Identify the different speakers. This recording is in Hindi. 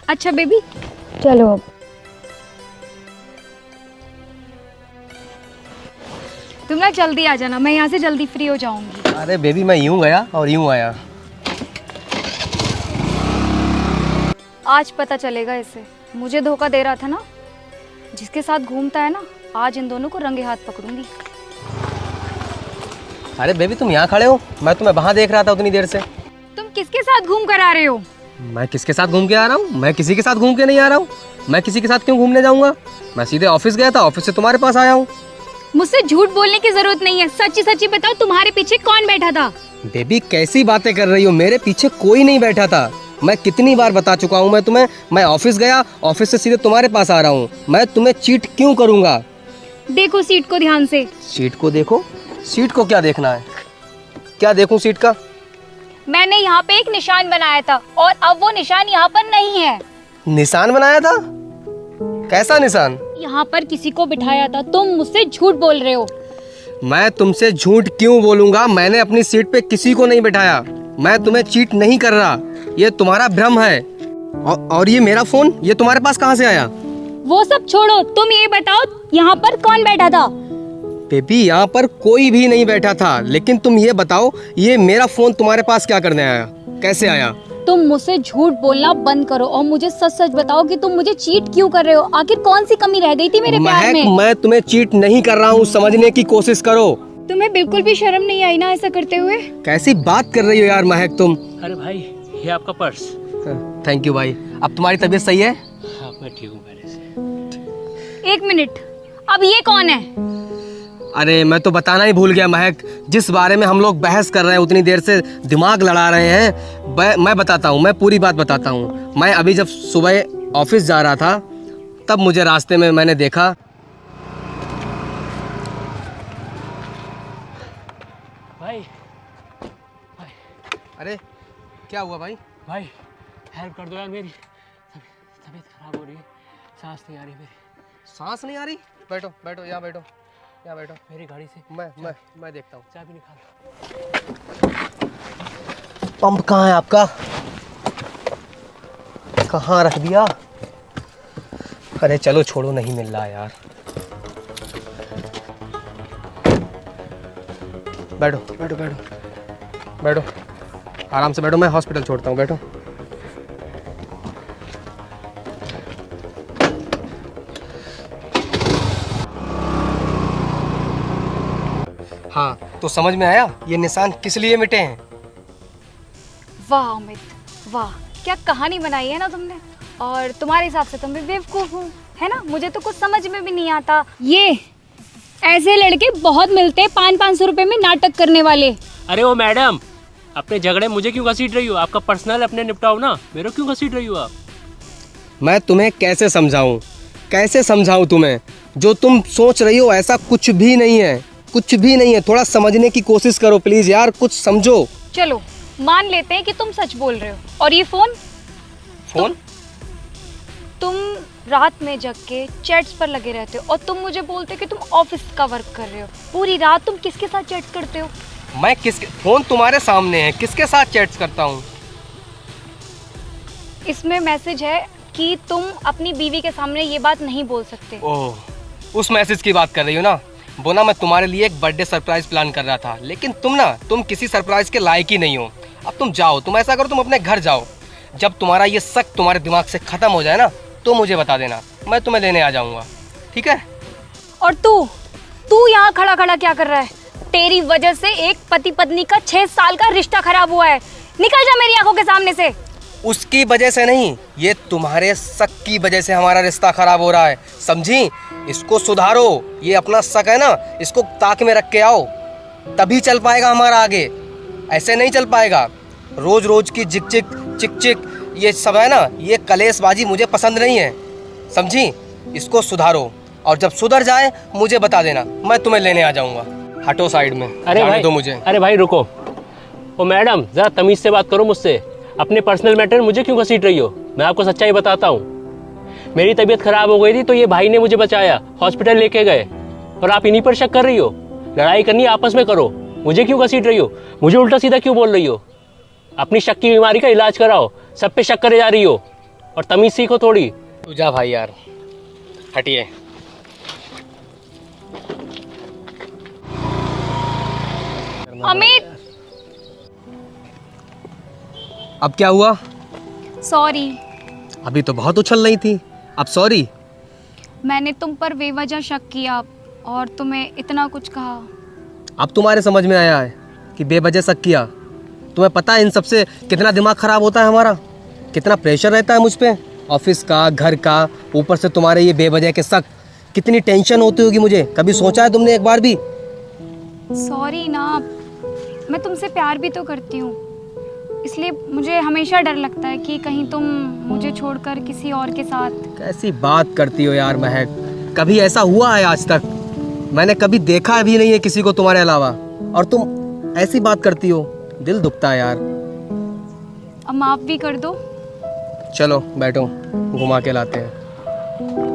Speaker 1: अच्छा बेबी चलो अब। तुम ना जल्दी आ जाना, मैं यहाँ से जल्दी फ्री हो जाऊंगी।
Speaker 2: अरे बेबी मैं यूं गया और यूं आया।
Speaker 1: आज पता चलेगा इसे, मुझे धोखा दे रहा था ना, जिसके साथ घूमता है ना, आज इन दोनों को रंगे हाथ पकड़ूंगी।
Speaker 2: अरे बेबी तुम यहाँ खड़े हो, मैं तुम्हें वहाँ देख रहा था उतनी देर से।
Speaker 1: तुम किसके साथ घूम कर आ रहे हो?
Speaker 2: मैं किसके साथ घूम के आ रहा हूँ? मैं किसी के साथ घूम के नहीं आ रहा हूँ। मैं किसी के साथ क्यों घूमने जाऊँगा? मैं सीधे ऑफिस गया था, ऑफिस से तुम्हारे पास आया हूँ।
Speaker 1: मुझसे झूठ बोलने की जरूरत नहीं है, सच्ची सच्ची बताओ तुम्हारे पीछे कौन बैठा था?
Speaker 2: बेबी कैसी बातें कर रही हो, मेरे पीछे कोई नहीं बैठा था। मैं कितनी बार बता चुका हूँ मैं तुम्हें, मैं ऑफिस गया, ऑफिस से सीधे तुम्हारे पास आ रहा हूँ। मैं तुम्हें चीट क्यों करूँगा?
Speaker 1: देखो सीट को ध्यान से।
Speaker 2: सीट को देखो? सीट को क्या देखना है? क्या देखूं सीट का?
Speaker 1: मैंने यहाँ पे एक निशान बनाया था और अब वो निशान यहाँ पर नहीं है।
Speaker 2: निशान बनाया था? कैसा निशान?
Speaker 1: यहाँ पर किसी को बिठाया था, तुम मुझसे झूठ बोल रहे हो।
Speaker 2: मैं तुमसे झूठ क्यों बोलूंगा? मैंने अपनी सीट पे किसी को नहीं बिठाया। मैं तुम्हें चीट नहीं कर रहा, ये तुम्हारा भ्रम है। और ये मेरा फोन, ये तुम्हारे पास कहाँ से आया?
Speaker 1: वो सब छोड़ो, तुम ये बताओ यहाँ पर कौन बैठा था?
Speaker 2: बेबी यहाँ पर कोई भी नहीं बैठा था, लेकिन तुम ये बताओ ये मेरा फोन तुम्हारे पास क्या करने आया, कैसे आया?
Speaker 1: तुम मुझसे झूठ बोलना बंद करो और मुझे सच सच बताओ कि तुम मुझे चीट क्यों कर रहे हो? आखिर कौन सी कमी रह गई थी मेरे प्यार में?
Speaker 2: मैं तुम्हें चीट नहीं कर रहा हूँ, समझने की कोशिश करो।
Speaker 1: तुम्हें बिल्कुल भी शर्म नहीं आई ना ऐसा करते हुए?
Speaker 2: कैसी बात कर रही हो यार महक तुम?
Speaker 3: अरे भाई ये आपका पर्स।
Speaker 2: थैंक यू भाई। अब तुम्हारी तबीयत सही है?
Speaker 3: हाँ मैं ठीक हूँ पहले से।
Speaker 1: एक मिनट, अब ये कौन है?
Speaker 2: अरे मैं तो बताना ही भूल गया महक, जिस बारे में हम लोग बहस कर रहे हैं उतनी देर से, दिमाग लड़ा रहे हैं। मैं बताता हूँ, मैं पूरी बात बताता हूँ। मैं अभी जब सुबह ऑफिस जा रहा था तब मुझे रास्ते में मैंने देखा।
Speaker 3: भाई
Speaker 2: अरे क्या हुआ भाई?
Speaker 3: भाई हेल्प कर दो यार, मेरी तबीयत खराब हो रही है, सांस नहीं आ रही मेरी।
Speaker 2: सांस नहीं आ रही? बैठो बैठो, यहाँ बैठो, यहाँ बैठो।
Speaker 3: मेरी गाड़ी से
Speaker 2: मैं देखता हूँ।
Speaker 3: चाबी निकालो।
Speaker 2: पंप कहाँ है आपका? कहाँ रख दिया? अरे चलो छोड़ो, नहीं मिल रहा यार। बैठो बैठो बैठो बैठो, आराम से बैठो, मैं हॉस्पिटल छोड़ता हूँ, बैठो। हाँ तो समझ में आया ये निशान किस लिए मिटे हैं?
Speaker 1: वाह अमित वाह, क्या कहानी बनाई है ना तुमने। और तुम्हारे हिसाब से तुम भी बेवकूफ हूँ, है ना? मुझे तो कुछ समझ में भी नहीं आता। ये ऐसे लड़के बहुत मिलते हैं 500-500 रुपए में नाटक करने वाले।
Speaker 3: अरे वो मैडम, अपने झगड़े मुझे क्यों घसीट रही हो? आपका पर्सनल अपने निपटाओ ना, मेरे क्यों घसीट रही हो आप?
Speaker 2: मैं तुम्हें कैसे समझाऊं, कैसे समझाऊं तुम्हें? जो तुम सोच रही हो ऐसा कुछ भी नहीं है, कुछ भी नहीं है। थोड़ा समझने की कोशिश करो प्लीज यार, कुछ समझो।
Speaker 1: चलो मान लेते हैं कि तुम सच बोल रहे हो। और ये फोन तुम रात में जग के चैट्स पर लगे रहते हो और तुम मुझे बोलते हो कि तुम ऑफिस का वर्क कर रहे हो। पूरी रात तुम किसके साथ चैट्स करते हो?
Speaker 2: मैं किसके, फोन तुम्हारे सामने है, किसके साथ चैट्स करता हूँ?
Speaker 1: इसमें मैसेज है कि तुम अपनी बीवी के सामने ये बात नहीं बोल सकते।
Speaker 2: ओह, उस मैसेज की बात कर रही हो ना? वो ना मैं तुम्हारे लिए एक बर्थडे सरप्राइज प्लान कर रहा था, लेकिन तुम किसी सरप्राइज के लायक ही नहीं हो। अब तुम जाओ, तुम ऐसा करो, तुम अपने घर जाओ। जब तुम्हारा ये शक तुम्हारे दिमाग से खत्म हो जाए ना तो मुझे बता देना, मैं तुम्हें लेने आ जाऊंगा, ठीक है?
Speaker 1: और तू यहाँ खड़ा खड़ा क्या कर रहा है? तेरी वजह से एक पति पत्नी का 6 साल का रिश्ता खराब हुआ है। निकल जा मेरी आंखों के सामने से।
Speaker 2: उसकी वजह से नहीं, ये तुम्हारे शक की वजह से हमारा रिश्ता खराब हो रहा है, समझी? इसको सुधारो। ये अपना शक है ना, इसको ताक में रख के आओ, तभी चल पाएगा हमारा आगे। ऐसे नहीं चल पाएगा। रोज रोज की चिक चिक ये सब है ना, ये कलेशबाजी मुझे पसंद नहीं है, समझी? इसको सुधारो और जब सुधर जाए मुझे बता देना, मैं तुम्हें लेने आ जाऊंगा। हटो साइड में,
Speaker 3: अरे
Speaker 2: जाने
Speaker 3: भाई
Speaker 2: दो मुझे।
Speaker 3: अरे भाई रुको। ओ मैडम जरा तमीज से बात करो मुझसे। अपने पर्सनल मैटर मुझे क्यों घसीट रही हो? मैं आपको सच्चाई बताता हूँ। मेरी तबीयत खराब हो गई थी तो ये भाई ने मुझे बचाया, हॉस्पिटल लेके गए, और आप इन्हीं पर शक कर रही हो। लड़ाई करनी आपस में करो, मुझे क्यों घसीट रही हो? मुझे उल्टा सीधा क्यों बोल रही हो? अपनी शक की बीमारी का इलाज कराओ, सब पे शक करे जा रही हो। और तमीज़ सीखो थोड़ी।
Speaker 2: तू जा भाई यार, हटिए।
Speaker 1: अमित,
Speaker 2: अब क्या हुआ?
Speaker 1: सॉरी।
Speaker 2: अभी तो बहुत उछल रही थी, अब सॉरी?
Speaker 1: मैंने तुम पर बेवजह शक किया और तुम्हें इतना कुछ कहा।
Speaker 2: अब तुम्हारे समझ में आया है कि बेवजह शक किया? तुम्हें पता है इन सब से कितना दिमाग खराब होता है हमारा, कितना प्रेशर रहता है मुझ पे, ऑफिस का, घर का, ऊपर से तुम्हारे ये बेवजह के शक, कितनी टेंशन होती होगी मुझे। कभी सोचा है तुमने एक बार भी?
Speaker 1: सॉरी ना, मैं तुमसे प्यार भी तो करती हूँ, इसलिए मुझे हमेशा डर लगता है कि कहीं तुम मुझे छोड़कर किसी और के साथ।
Speaker 2: कैसी बात करती हो यार महक, कभी ऐसा हुआ है आज तक? मैंने कभी देखा भी नहीं है किसी को तुम्हारे अलावा, और तुम ऐसी बात करती हो, दिल दुखता है यार।
Speaker 1: अब माफ़ भी कर दो।
Speaker 2: चलो बैठो, घुमा के लाते हैं।